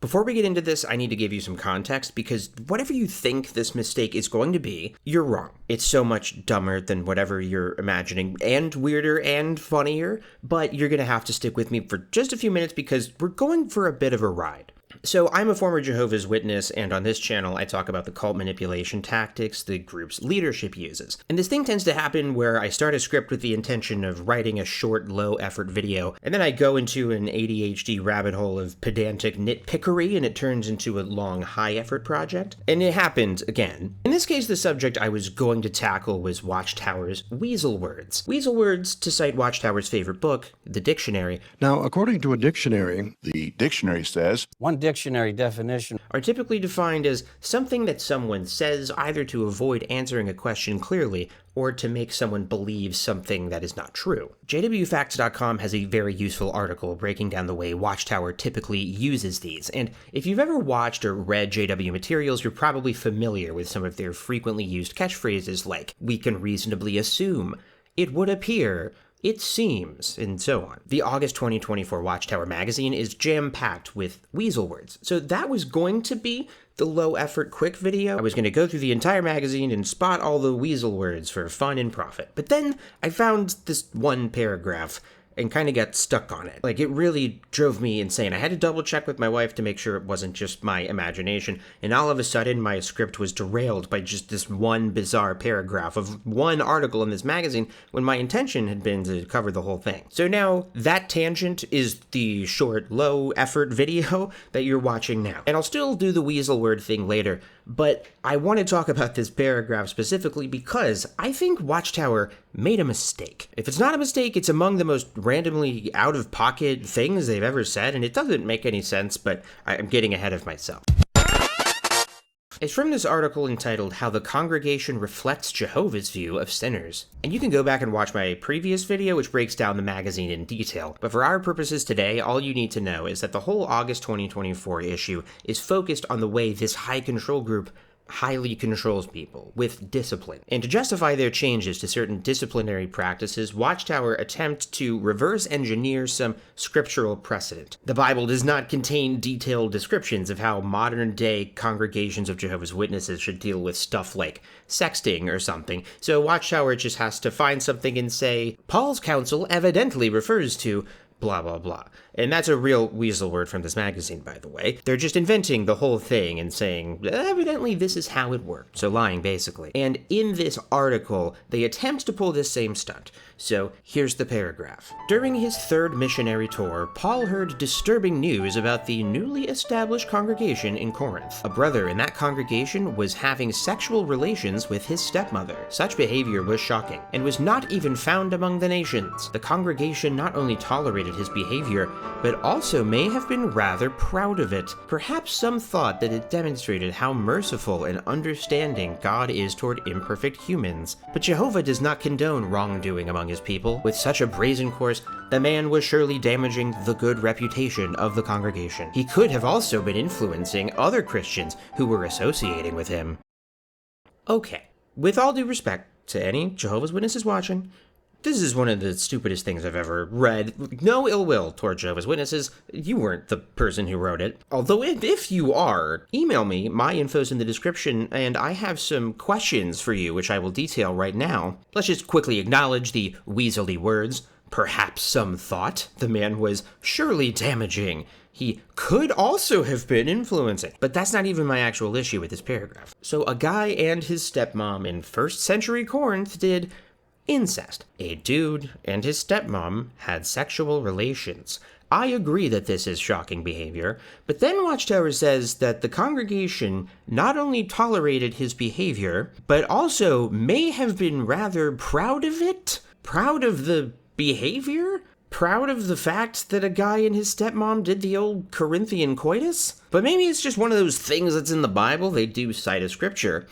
Before we get into this, I need to give you some context because whatever you think this mistake is going to be, you're wrong. It's so much dumber than whatever you're imagining, and weirder and funnier, but you're going to have to stick with me for just a few minutes because we're going for a bit of a ride. So I'm a former Jehovah's Witness, and on this channel I talk about the cult manipulation tactics the group's leadership uses. And this thing tends to happen where I start a script with the intention of writing a short, low-effort video, and then I go into an ADHD rabbit hole of pedantic nitpickery, and it turns into a long, high-effort project. And it happened again. In this case, the subject I was going to tackle was Watchtower's weasel words. Weasel words, to cite Watchtower's favorite book, the dictionary. Now, according to a dictionary, the dictionary says, one dictionary definition, are typically defined as something that someone says either to avoid answering a question clearly or to make someone believe something that is not true. JWFacts.com has a very useful article breaking down the way Watchtower typically uses these, and if you've ever watched or read JW materials, you're probably familiar with some of their frequently used catchphrases like, "We can reasonably assume," "It would appear," "It seems," and so on. The August 2024 Watchtower magazine is jam-packed with weasel words, so that was going to be the low-effort quick video. I was going to go through the entire magazine and spot all the weasel words for fun and profit. But then I found this one paragraph and kind of got stuck on it. Like, it really drove me insane. I had to double check with my wife to make sure it wasn't just my imagination, and all of a sudden my script was derailed by just this one bizarre paragraph of one article in this magazine when my intention had been to cover the whole thing. So now that tangent is the short, low effort video that you're watching now. And I'll still do the weasel word thing later, but I want to talk about this paragraph specifically because I think Watchtower made a mistake. If it's not a mistake, it's among the most randomly out-of-pocket things they've ever said, and it doesn't make any sense, but I'm getting ahead of myself. It's from this article entitled How the Congregation Reflects Jehovah's View of Sinners. And you can go back and watch my previous video, which breaks down the magazine in detail. But for our purposes today, all you need to know is that the whole August 2024 issue is focused on the way this high control group highly controls people with discipline. And to justify their changes to certain disciplinary practices, Watchtower attempt to reverse engineer some scriptural precedent. The Bible does not contain detailed descriptions of how modern day congregations of Jehovah's Witnesses should deal with stuff like sexting or something, so Watchtower just has to find something and say, Paul's counsel evidently refers to blah, blah, blah. And that's a real weasel word from this magazine, by the way. They're just inventing the whole thing and saying, evidently this is how it worked. So lying, basically. And in this article, they attempt to pull this same stunt. So here's the paragraph. During his third missionary tour, Paul heard disturbing news about the newly established congregation in Corinth. A brother in that congregation was having sexual relations with his stepmother. Such behavior was shocking and was not even found among the nations. The congregation not only tolerated his behavior, but also may have been rather proud of it. Perhaps some thought that it demonstrated how merciful and understanding God is toward imperfect humans. But Jehovah does not condone wrongdoing among his people. With such a brazen course, the man was surely damaging the good reputation of the congregation. He could have also been influencing other Christians who were associating with him. Okay, with all due respect to any Jehovah's Witnesses watching, this is one of the stupidest things I've ever read. No ill will toward Jehovah's Witnesses. You weren't the person who wrote it. Although if you are, email me. My info's in the description, and I have some questions for you, which I will detail right now. Let's just quickly acknowledge the weaselly words. Perhaps some thought the man was surely damaging. He could also have been influencing. But that's not even my actual issue with this paragraph. So a guy and his stepmom in 1st century Corinth did incest. A dude and his stepmom had sexual relations. I agree that this is shocking behavior, but then Watchtower says that the congregation not only tolerated his behavior, but also may have been rather proud of it? Proud of the behavior? Proud of the fact that a guy and his stepmom did the old Corinthian coitus? But maybe it's just one of those things that's in the Bible. They do cite a scripture.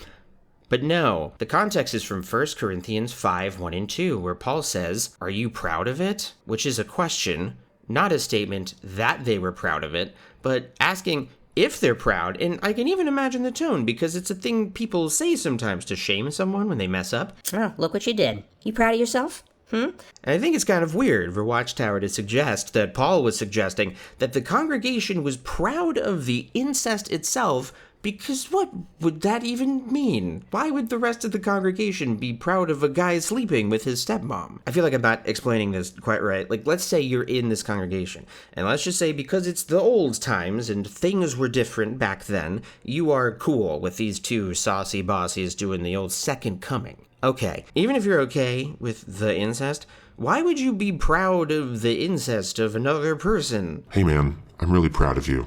But no, the context is from 1 Corinthians 5, 1 and 2, where Paul says, "Are you proud of it?" Which is a question, not a statement that they were proud of it, but asking if they're proud, and I can even imagine the tone, because it's a thing people say sometimes to shame someone when they mess up. Oh, look what you did. You proud of yourself? And I think it's kind of weird for Watchtower to suggest that Paul was suggesting that the congregation was proud of the incest itself, because what would that even mean? Why would the rest of the congregation be proud of a guy sleeping with his stepmom? I feel like I'm not explaining this quite right. Like, let's say you're in this congregation, and let's just say because it's the old times and things were different back then, you are cool with these two saucy bossies doing the old second coming. Okay, even if you're okay with the incest, why would you be proud of the incest of another person? Hey man, I'm really proud of you.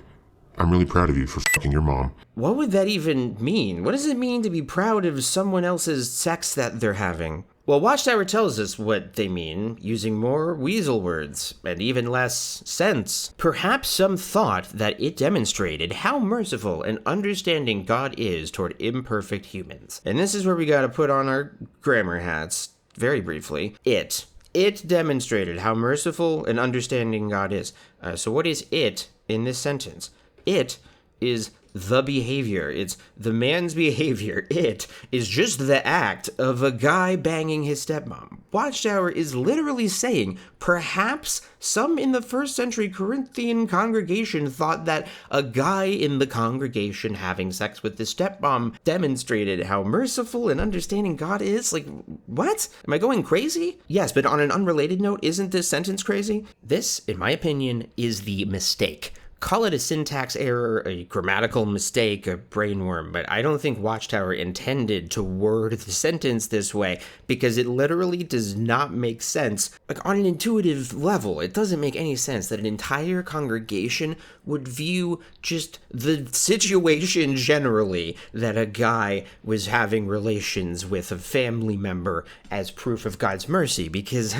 I'm really proud of you for fucking your mom. What would that even mean? What does it mean to be proud of someone else's sex that they're having? Well, Watchtower tells us what they mean, using more weasel words, and even less sense. Perhaps some thought that it demonstrated how merciful and understanding God is toward imperfect humans. And this is where we gotta put on our grammar hats, very briefly. It demonstrated how merciful and understanding God is. So what is it in this sentence? It is the behavior. It's the man's behavior. It is just the act of a guy banging his stepmom. Watchtower is literally saying perhaps some in the first century Corinthian congregation thought that a guy in the congregation having sex with his stepmom demonstrated how merciful and understanding God is. Like, what? Am I going crazy? Yes, but on an unrelated note, isn't this sentence crazy? This, in my opinion, is the mistake. Call it a syntax error, a grammatical mistake, a brainworm, but I don't think Watchtower intended to word the sentence this way, because it literally does not make sense. Like, on an intuitive level, it doesn't make any sense that an entire congregation would view just the situation generally that a guy was having relations with a family member as proof of God's mercy, because,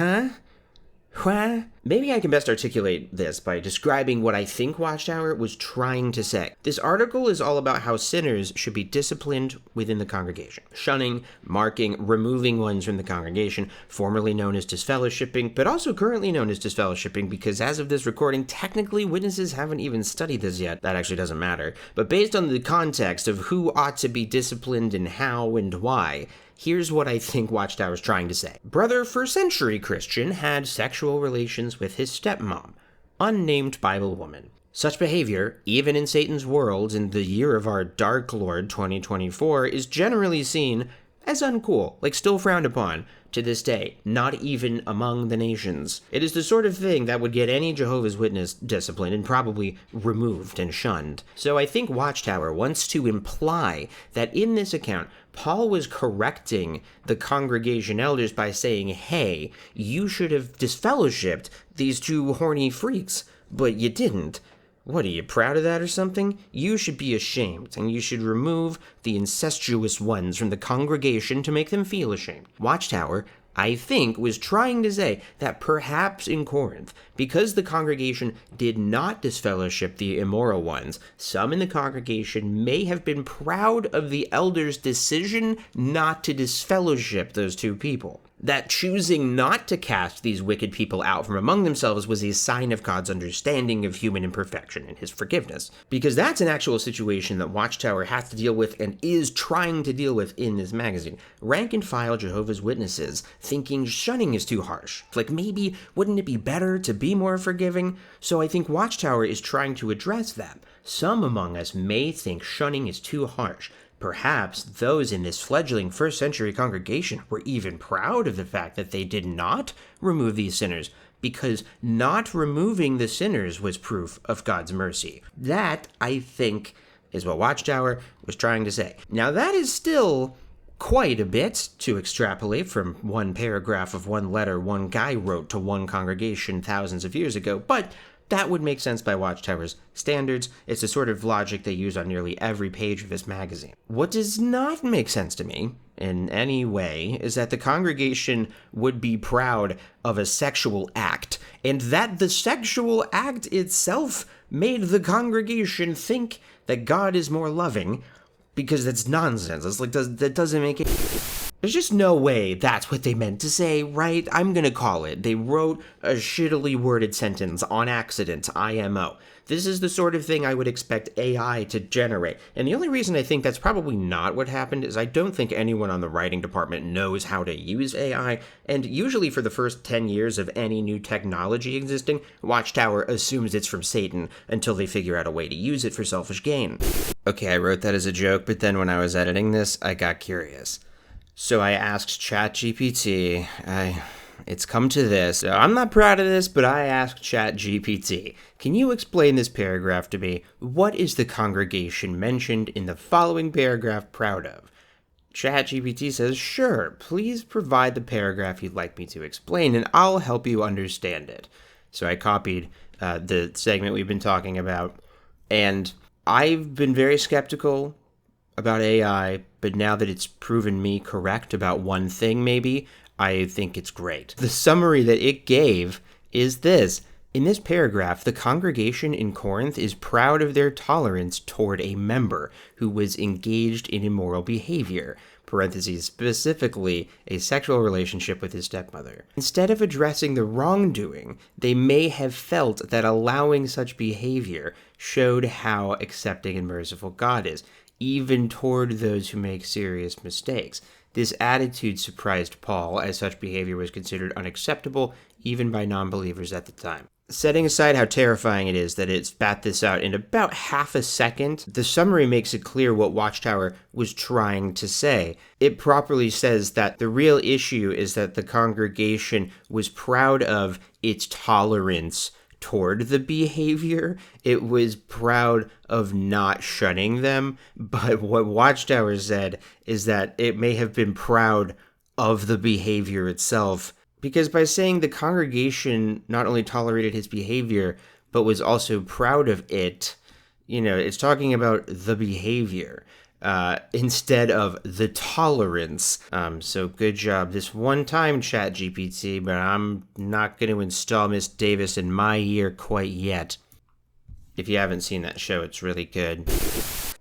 Maybe I can best articulate this by describing what I think Watchtower was trying to say. This article is all about how sinners should be disciplined within the congregation. Shunning, marking, removing ones from the congregation, formerly known as disfellowshipping, but also currently known as disfellowshipping because as of this recording, technically witnesses haven't even studied this yet. That actually doesn't matter. But based on the context of who ought to be disciplined and how and why, here's what I think Watchtower's trying to say. Brother first century Christian had sexual relations with his stepmom, unnamed Bible woman. Such behavior, even in Satan's world in the year of our Dark Lord 2024, is generally seen as uncool, like still frowned upon to this day, not even among the nations. It is the sort of thing that would get any Jehovah's Witness disciplined and probably removed and shunned. So I think Watchtower wants to imply that in this account, Paul was correcting the congregation elders by saying, hey, you should have disfellowshipped these two horny freaks, but you didn't. What, are you proud of that or something? You should be ashamed, and you should remove the incestuous ones from the congregation to make them feel ashamed. Watchtower, I think, was trying to say that perhaps in Corinth, because the congregation did not disfellowship the immoral ones, some in the congregation may have been proud of the elders' decision not to disfellowship those two people. That choosing not to cast these wicked people out from among themselves was a sign of God's understanding of human imperfection and his forgiveness. Because that's an actual situation that Watchtower has to deal with and is trying to deal with in this magazine. Rank and file Jehovah's Witnesses thinking shunning is too harsh. Like, maybe wouldn't it be better to be more forgiving? So I think Watchtower is trying to address that. Some among us may think shunning is too harsh. Perhaps those in this fledgling first century congregation were even proud of the fact that they did not remove these sinners, because not removing the sinners was proof of God's mercy. That, I think, is what Watchtower was trying to say. Now, that is still quite a bit to extrapolate from one paragraph of one letter one guy wrote to one congregation thousands of years ago, but that would make sense by Watchtower's standards. It's the sort of logic they use on nearly every page of this magazine. What does not make sense to me, in any way, is that the congregation would be proud of a sexual act, and that the sexual act itself made the congregation think that God is more loving, because that's nonsense. It's like, that doesn't make it... There's just no way that's what they meant to say, right? I'm gonna call it. They wrote a shittily worded sentence on accident, IMO. This is the sort of thing I would expect AI to generate. And the only reason I think that's probably not what happened is I don't think anyone on the writing department knows how to use AI. And usually for the first 10 years of any new technology existing, Watchtower assumes it's from Satan until they figure out a way to use it for selfish gain. Okay, I wrote that as a joke, but then when I was editing this, I got curious. So I asked ChatGPT, it's come to this. I'm not proud of this, but I asked ChatGPT, can you explain this paragraph to me? What is the congregation mentioned in the following paragraph proud of? ChatGPT says, sure, please provide the paragraph you'd like me to explain, and I'll help you understand it. So I copied the segment we've been talking about, and I've been very skeptical about AI, but now that it's proven me correct about one thing maybe, I think it's great. The summary that it gave is this. In this paragraph, the congregation in Corinth is proud of their tolerance toward a member who was engaged in immoral behavior, parentheses, specifically a sexual relationship with his stepmother. Instead of addressing the wrongdoing, they may have felt that allowing such behavior showed how accepting and merciful God is, even toward those who make serious mistakes. This attitude surprised Paul, as such behavior was considered unacceptable even by non-believers at the time. Setting aside how terrifying it is that it spat this out in about half a second, the summary makes it clear what Watchtower was trying to say. It properly says that the real issue is that the congregation was proud of its tolerance toward the behavior. It was proud of not shunning them, but what Watchtower said is that it may have been proud of the behavior itself, because by saying the congregation not only tolerated his behavior, but was also proud of it, it's talking about the behavior instead of the tolerance. So good job this one time, ChatGPT, but I'm not going to install Miss Davis in my ear quite yet. If you haven't seen that show, it's really good.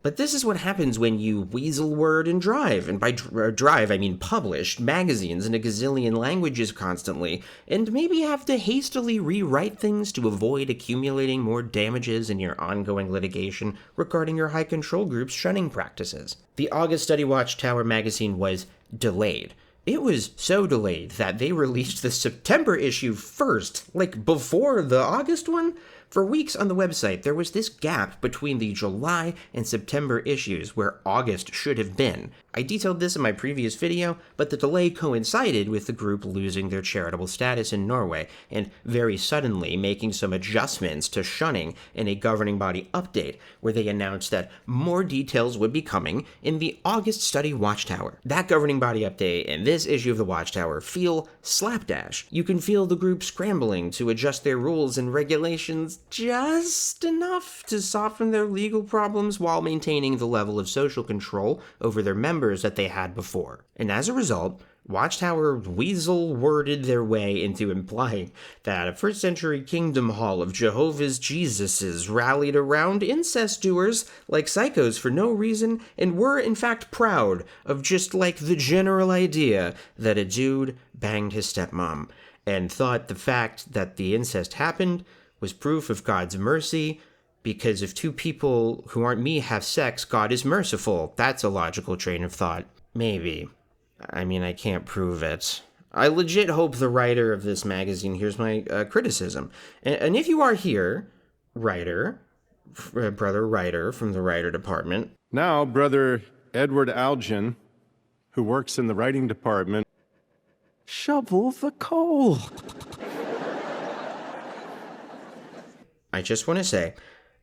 But this is what happens when you weasel word and drive. And by drive, I mean publish magazines in a gazillion languages constantly, and maybe have to hastily rewrite things to avoid accumulating more damages in your ongoing litigation regarding your high control group's shunning practices. The August Study Watchtower magazine was delayed. It was so delayed that they released the September issue first, like before the August one. For weeks on the website, there was this gap between the July and September issues where August should have been. I detailed this in my previous video, but the delay coincided with the group losing their charitable status in Norway and very suddenly making some adjustments to shunning in a governing body update where they announced that more details would be coming in the August Study Watchtower. That governing body update and this issue of the Watchtower feel slapdash. You can feel the group scrambling to adjust their rules and regulations just enough to soften their legal problems while maintaining the level of social control over their members that they had before. And as a result, Watchtower weasel-worded their way into implying that a first-century kingdom hall of Jehovah's Jesuses rallied around incest doers like psychos for no reason and were, in fact, proud of just like the general idea that a dude banged his stepmom, and thought the fact that the incest happened was proof of God's mercy, because if two people who aren't me have sex, God is merciful. That's a logical train of thought. Maybe. I mean, I can't prove it. I legit hope the writer of this magazine hears my criticism. And if you are here, brother writer from the writer department. Now, Brother Edward Algin, who works in the writing department, shovel the coal. I just want to say,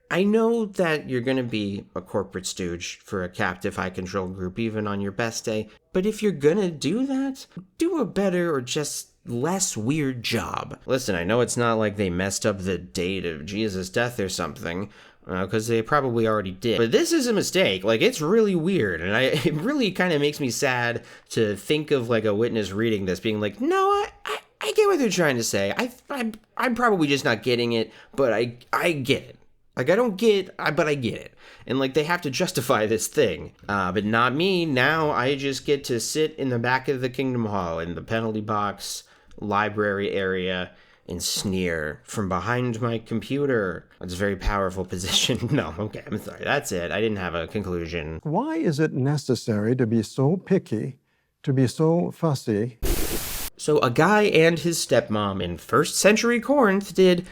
I know that you're going to be a corporate stooge for a captive high-control group even on your best day, but if you're going to do that, do a better or just less weird job. Listen, I know it's not like they messed up the date of Jesus' death or something, because they probably already did. But this is a mistake. Like, it's really weird, and it really kind of makes me sad to think of, like, a witness reading this being like, no, I get what they're trying to say. I'm probably just not getting it, but I get it. Like, I don't get, but I get it. And, like, they have to justify this thing. But not me. Now I just get to sit in the back of the Kingdom Hall in the penalty box library area and sneer from behind my computer. It's a very powerful position. No, okay, I'm sorry. That's it. I didn't have a conclusion. Why is it necessary to be so picky, to be so fussy? So a guy and his stepmom in first century Corinth did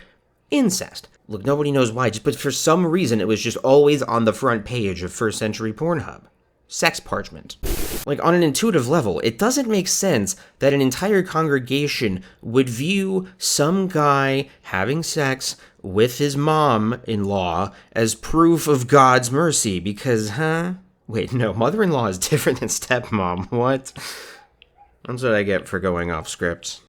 incest. Look, nobody knows why, but for some reason it was just always on the front page of first century Pornhub. Sex parchment. Like, on an intuitive level, it doesn't make sense that an entire congregation would view some guy having sex with his mom-in-law as proof of God's mercy because, Wait, no, mother-in-law is different than stepmom. What? That's what I get for going off script.